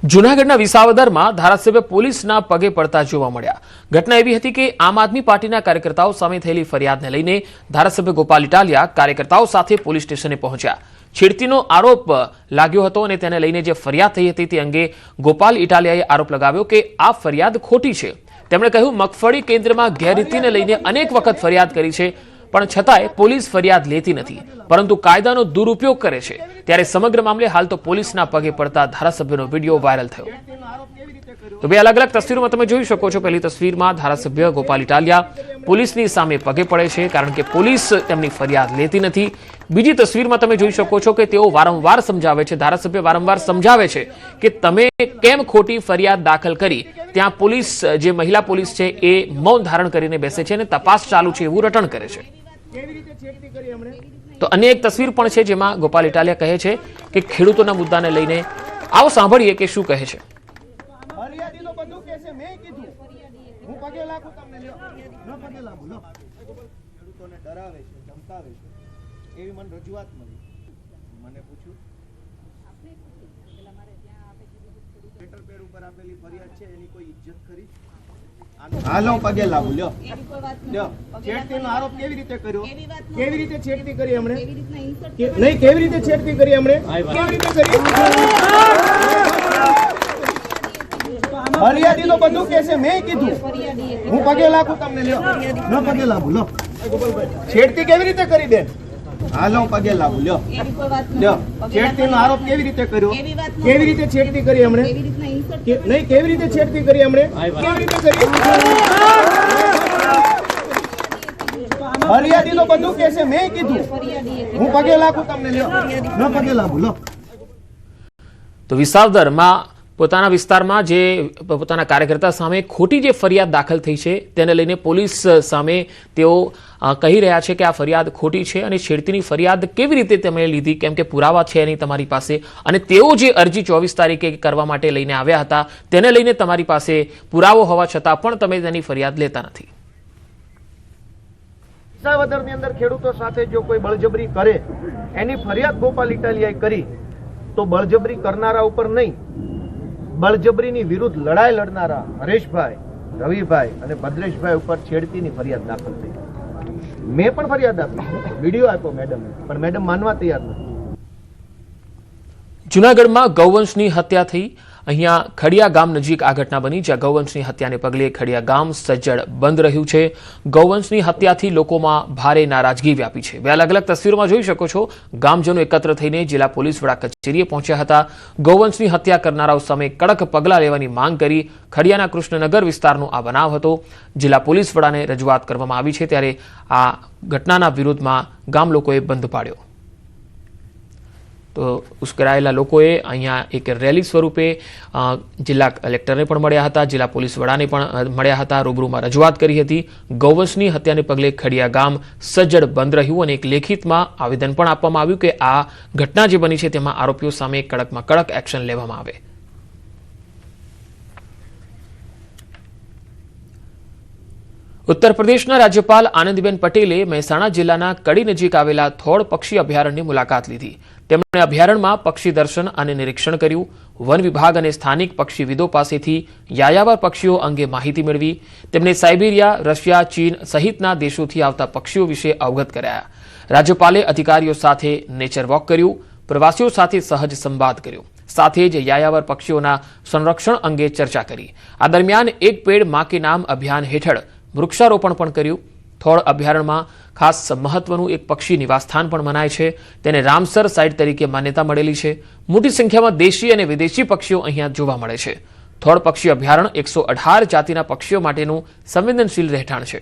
જૂનાગઢના વિસાવદરમાં ધારાસભ્ય પોલીસના પગે પડતા જોવા મળ્યા। ઘટના એવી હતી કે આમ આદમી પાર્ટીના કાર્યકર્તાઓ સામે થયેલી ફરિયાદને લઈને ધારાસભ્ય ગોપાલ ઇટાલિયા કાર્યકર્તાઓ સાથે પોલીસ સ્ટેશને પહોંચ્યા। છેડતીનો આરોપ લાગ્યો હતો અને તેને લઈને જે ફરિયાદ થઈ હતી તે અંગે ગોપાલ ઇટાલિયાએ આરોપ લગાવ્યો કે આ ફરિયાદ ખોટી છે। તેમણે કહ્યું મગફળી કેન્દ્રમાં ગેરરીતિને લઈને અનેક વખત ફરિયાદ કરી છે, પણ છતાંય પોલીસ ફરિયાદ લેતી નથી, પરંતુ કાયદાનો દુરુપયોગ કરે છે। ત્યારે સમગ્ર મામલે હાલ તો પોલીસના પગે પડતા ધારાસભ્યનો વિડીયો વાયરલ થયો। તો બે અલગ અલગ તસવીરોમાં તમે જોઈ શકો છો। પહેલી તસવીરમાં ધારાસભ્ય ગોપાલ ઇટાલિયા પોલીસની સામે પગે પડે છે, કારણ કે પોલીસ તેમની ફરિયાદ લેતી નથી। બીજી તસવીરમાં તમે જોઈ શકો છો કે તેઓ વારંવાર સમજાવે છે, ધારાસભ્ય વારંવાર સમજાવે છે કે તમે કેમ ખોટી ફરિયાદ દાખલ કરી। ત્યાં પોલીસ, જે મહિલા પોલીસ છે, એ મૌન ધારણ કરીને બેસે છે અને તપાસ ચાલુ છે એવું રટણ કરે છે। તો અન્ય એક તસવીર પણ છે જેમાં ગોપાલ ઇટાલિયા કહે છે કે ખેડૂતોના મુદ્દાને લઈને આવો સાંભળીએ કે શું કહે છે। હાલો પગે લાગુ લ્યો લ્યો છેડતીનો આરોપ કેવી રીતે કર્યો, કેવી રીતે છેડતી કરી हमने નહીં, કેવી રીતે છેડતી કરી हमने, કેવી રીતે કરી ફરિયાદી તો બધું કહેશે, મેં કીધું હું પગે લાગુ તમને લ્યો ન પગે લાગુ લો છેડતી કેવી રીતે કરી બેન, હાલો પગે લાગુ લ્યો લ્યો છેડતીનો આરોપ કેવી રીતે કર્યો, કેવી રીતે છેડતી કરી हमने નહીં, કેવી રીતે છેડતી કરી हमने કેવી રીતે કરી ફરિયાદી તો બધું કહેશે, મેં કીધું હું પગે લાગુ તમને લ્યો ન પગે લાગુ લો। તો વિસાવદરમાં પોતાના વિસ્તારમાં જે પોતાના કાર્યકર્તા સામે ખોટી જે ફરિયાદ દાખલ થઈ છે તેને લઈને પોલીસ સામે તેઓ કહી રહ્યા છે કે આ ફરિયાદ ખોટી છે અને છેડતીની ફરિયાદ કેવી રીતે તમે લીધી, કેમ કે પુરાવા છે નહીં તમારી પાસે, અને તેઓ જે અરજી 24 તારીખે કરવા માટે લઈને આવ્યા હતા તેને લઈને તમારી પાસે પુરાવો હોવા છતાં પણ તમે તેની ફરિયાદ લેતા નથી। વિસાવદરની અંદર ખેડૂતો સાથે જો કોઈ બળજબરી કરે એની ફરિયાદ ગોપાલ ઇટાલિયાએ કરી તો બળજબરી કરનારા ઉપર નહીં, બળજબરીની વિરુદ્ધ લડાઈ લડનારા હરેશભાઈ, રવિભાઈ અને ભદ્રેશભાઈ ઉપર છેડતીની ફરિયાદ દાખલ થઈ। મેં પણ ફરિયાદ આપી, વિડીયો આપ્યો મેડમ, પણ મેડમ માનવા તૈયાર નથી। જૂનાગઢમાં ગૌવંશની હત્યા થઈ। અહીંયા ખડિયા ગામ નજીક આ ઘટના બની, જ્યાં ગૌવંશની હત્યાને પગલે ખડિયા ગામ સજ્જડ બંધ રહ્યું છે। ગૌવંશની હત્યાથી લોકોમાં ભારે નારાજગી વ્યાપી છે। બે અલગ અલગ તસવીરોમાં જોઈ શકો છો, ગામજનો એકત્ર થઈને જિલ્લા પોલીસ વડા કચેરીએ પહોંચ્યા હતા। ગૌવંશની હત્યા કરનારાઓ સામે કડક પગલાં લેવાની માંગ કરી। ખડિયાના કૃષ્ણનગર વિસ્તારનો આ બનાવ હતો। જિલ્લા પોલીસ વડાને રજૂઆત કરવામાં આવી છે, ત્યારે આ ઘટનાના વિરોધમાં ગામ લોકોએ બંધ પાડ્યો। તો ઉશ્કેરાયેલા લોકોએ અહીંયા એક રેલી સ્વરૂપે જિલ્લા કલેક્ટરને પણ મળ્યા હતા, જિલ્લા પોલીસ વડાને પણ મળ્યા હતા, રૂબરૂમાં રજૂઆત કરી હતી। ગૌવંશની હત્યાને પગલે ખડિયા ગામ સજ્જડ બંધ રહ્યું અને એક લેખિતમાં આવેદન પણ આપવામાં આવ્યું કે આ ઘટના જે બની છે તેમાં આરોપીઓ સામે કડકમાં કડક એક્શન લેવામાં આવે। ઉત્તર પ્રદેશના રાજ્યપાલ આનંદીબેન પટેલે મહેસાણા જિલ્લાના કડી નજીક આવેલા થોડ પક્ષી અભયારણ્યની મુલાકાત લીધી। તેમણે અભયારણ્યમાં પક્ષી દર્શન અને નિરીક્ષણ કર્યું। વન વિભાગ અને સ્થાનિક પક્ષીવિદો પાસેથી યાયાવર પક્ષીઓ અંગે માહિતી મેળવી। તેમણે સાયબેરિયા, રશિયા, ચીન સહિતના દેશોથી આવતા પક્ષીઓ વિશે અવગત કરાયા। રાજ્યપાલે અધિકારીઓ સાથે નેચર વોક કર્યું, પ્રવાસીઓ સાથે સહજ સંવાદ કર્યો, સાથે જ યાયાવર પક્ષીઓના સંરક્ષણ અંગે ચર્ચા કરી। આ દરમિયાન એક પેડ માં કે નામ અભિયાન હેઠળ વૃક્ષારોપણ પણ કર્યું। થોડ અભયારણ્યમાં ખાસ મહત્વનું એક પક્ષી નિવાસસ્થાન પણ મનાય છે, તેને રામસર સાઇટ તરીકે માન્યતા મળેલી છે। મોટી સંખ્યામાં દેશી અને વિદેશી પક્ષીઓ અહીંયા જોવા મળે છે। થોડ પક્ષી અભયારણ્ય 118 જાતિના પક્ષીઓ માટેનું સંવેદનશીલ રહેઠાણ છે।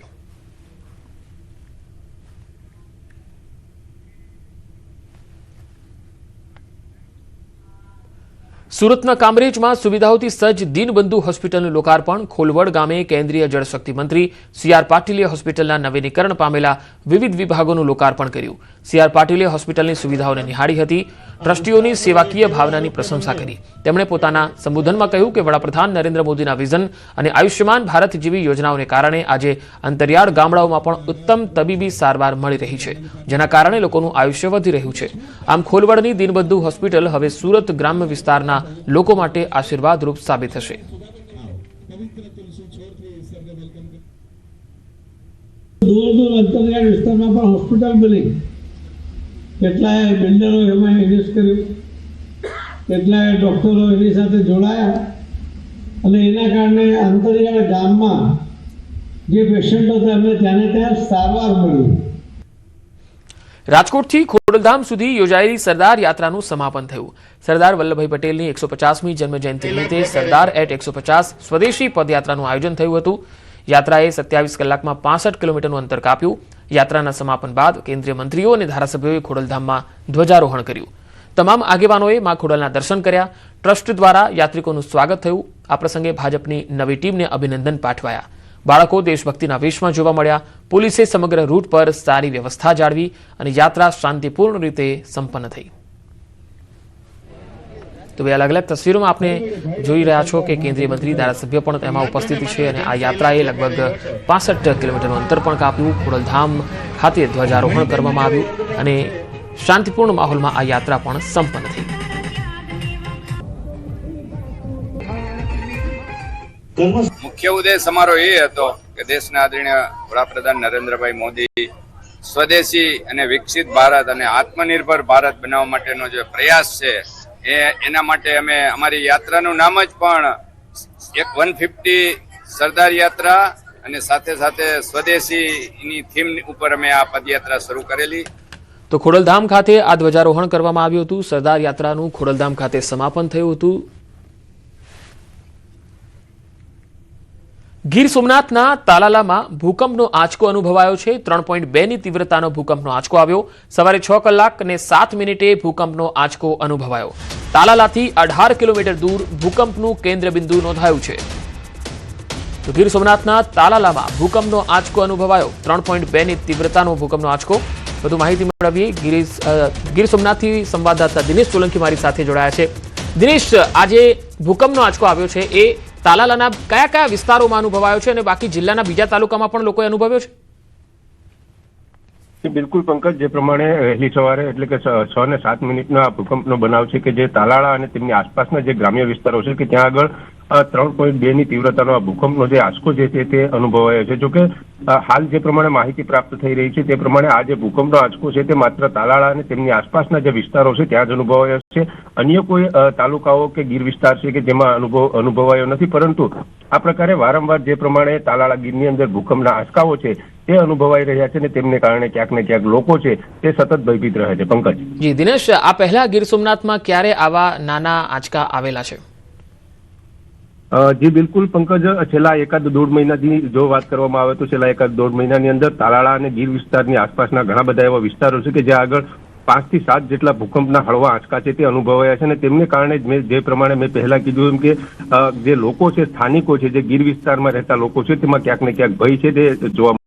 સુરતના કામરેજમાં સુવિધાઓથી સજ્જ દીનબંધુ હોસ્પિટલનું લોકાર્પણ। ખોલવડ ગામે કેન્દ્રીય જળશક્તિ મંત્રી સી.આર. પાટીલે હોસ્પિટલના નવીનીકરણ પામેલા વિવિધ વિભાગોનું લોકાર્પણ કર્યું। સી.આર. પાટીલે હોસ્પિટલની સુવિધાઓને નિહાળી હતી। ટ્રસ્ટીઓની સેવાકીય ભાવનાની પ્રશંસા કરી। તેમણે પોતાના સંબોધનમાં કહ્યું કે વડાપ્રધાન નરેન્દ્ર મોદીના વિઝન અને આયુષ્યમાન ભારત જેવી યોજનાઓને કારણે આજે અંતરિયાળ ગામડાઓમાં પણ ઉત્તમ તબીબી સારવાર મળી રહી છે, જેના કારણે લોકોનું આયુષ્ય વધી રહ્યું છે। આમ ખોલવડની દીનબંધુ હોસ્પિટલ હવે સુરત ગ્રામ્ય વિસ્તારના લોકો માટે આશીર્વાદરૂપ સાબિત થશે। दूर दूर अंतरियाळ विस्ताરમાં પણ હોસ્પિટલ બની, કેટલાય બિલ્ડરો એમાં ઇન્વેસ્ટ કર્યું, કેટલાય ડોક્ટરો એની સાથે જોડાયા અને એના કારણે અંતરિયાળ ગામમાં જે પેશન્ટ હતા એમને ત્યાંને ત્યાં સારવાર મળી। રાજકોટથી ખોડલધામ સુધી યોજાયેલી સરદાર યાત્રાનું સમાપન થયું। સરદાર વલ્લભભાઈ પટેલની 150મી જન્મજયંતિ નિમિત્તે સરદાર એટ 150 સ્વદેશી પદયાત્રાનું આયોજન થયું હતું। યાત્રાએ 27 કલાકમાં 65 કિલોમીટરનું અંતર કાપ્યું। યાત્રાના સમાપન બાદ કેન્દ્રીય મંત્રીઓ અને ધારાસભ્યોએ ખોડલધામમાં ધ્વજારોહણ કર્યું। તમામ આગેવાનોએ મા ખોડલના દર્શન કર્યા। ટ્રસ્ટ દ્વારા યાત્રિકોનું સ્વાગત થયું। આ પ્રસંગે ભાજપની નવી ટીમને અભિનંદન પાઠવાયા। બાળકો દેશભક્તિના વેશમાં જોવા મળ્યા। પોલીસે સમગ્ર રૂટ પર સારી વ્યવસ્થા જાળવી અને યાત્રા શાંતિપૂર્ણ રીતે સંપન્ન થઈ। તો બે અલગ અલગ તસવીરોમાં આપણે જોઈ રહ્યા છો કે કેન્દ્રીય મંત્રી ધારાસભ્ય પણ તેમાં ઉપસ્થિત છે અને આ યાત્રાએ લગભગ 65 કિલોમીટરનું અંતર પણ કાપ્યું। ખોડલધામ ખાતે ધ્વજારોહણ કરવામાં આવ્યું અને શાંતિપૂર્ણ માહોલમાં આ યાત્રા પણ સંપન્ન થઈ। મુખ્ય ઉદ્દેશ અમારો એ હતો કે દેશના આદરણીય વડાપ્રધાન નરેન્દ્રભાઈ મોદી સ્વદેશી અને વિકસિત ભારત અને આત્મનિર્ભર ભારત બનાવવા માટેનો જે પ્રયાસ છે એના માટે અમે અમારી યાત્રાનું નામ જ પણ એક 150 સરદાર યાત્રા અને સાથે સાથે સ્વદેશીની થીમ ઉપર અમે આ પદયાત્રા શરૂ કરેલી। તો ખોડલધામ ખાતે આ ધ્વજારોહણ કરવામાં આવ્યું હતું। સરદાર યાત્રાનું ખોડલધામ ખાતે સમાપન થયું હતું। ગીર સોમનાથના તાલાલામાં ભૂકંપનો આંચકો અનુભવાયો છે। 3.2ની તીવ્રતાનો ભૂકંપનો આંચકો આવ્યો। સવારે 6 કલાક અને 7 મિનિટે ભૂકંપનો આંચકો અનુભવાયો। તાલાલાથી 18 કિલોમીટર દૂર ભૂકંપનું કેન્દ્રબિંદુ નોંધાયું છે। તો ગીર સોમનાથના તાલાલામાં ભૂકંપનો આંચકો અનુભવાયો। 3.2ની તીવ્રતાનો ભૂકંપનો આંચકો। વધુ માહિતી મેળવીએ। ગીર સોમનાથથી સંવાદદાતા દિનેશ સોલંકી મારી સાથે જોડાયા છે। દિનેશ, આજે ભૂકંપનો આંચકો આવ્યો છે એ તાલાલાના કયા કયા વિસ્તારોમાં અનુભવાયો છે અને બાકી જિલ્લાના બીજા તાલુકામાં પણ લોકોએ અનુભવ્યો છે? બિલકુલ પંકજ, જે પ્રમાણે વહેલી સવારે એટલે કે 6 ને 7 મિનિટનો આ ભૂકંપનો બનાવ છે કે જે તાલાળા અને તેમની આસપાસના જે ગ્રામ્ય વિસ્તારો છે કે ત્યાં આગળ 3.2ની તીવ્રતાનો આ ભૂકંપનો જે આંચકો છે તે અનુભવાયો છે। જોકે હાલ જે પ્રમાણે માહિતી પ્રાપ્ત થઈ રહી છે તે પ્રમાણે આ જે ભૂકંપનો આંચકો છે તે માત્ર તાલાળા અને તેમની આસપાસના જે વિસ્તારો છે ત્યાં જ અનુભવાયો છે। અન્ય કોઈ તાલુકાઓ કે ગીર વિસ્તાર છે કે જેમાં અનુભવાયો નથી, પરંતુ આ પ્રકારે વારંવાર જે પ્રમાણે તાલાળા ગીરની અંદર ભૂકંપના આંચકાઓ છે તે અનુભવાઈ રહ્યા છે અને તેમને કારણે ક્યાંક ને ક્યાંક લોકો છે તે સતત ભયભીત રહે છે। પંકજ જી, દિનેશ, આ પહેલા ગીર સોમનાથમાં ક્યારે આવા નાના આંચકા આવેલા છે? જી બિલકુલ પંકજ, છેલ્લા 1.5 મહિનાથી જો વાત કરવામાં આવે તો છેલ્લા 1.5 મહિનાની અંદર તાલાળા અને ગીર વિસ્તારની આસપાસના ઘણા બધા એવા વિસ્તારો છે કે જ્યાં આગળ 5 થી 7 જેટલા ભૂકંપના હળવા આંચકા છે તે અનુભવાયા છે અને તેમને કારણે જે પ્રમાણે મેં પહેલા કીધું એમ કે જે લોકો છે, સ્થાનિકો છે, જે ગીર વિસ્તારમાં રહેતા લોકો છે તેમાં ક્યાંક ને ક્યાંક ભય છે તે જોવા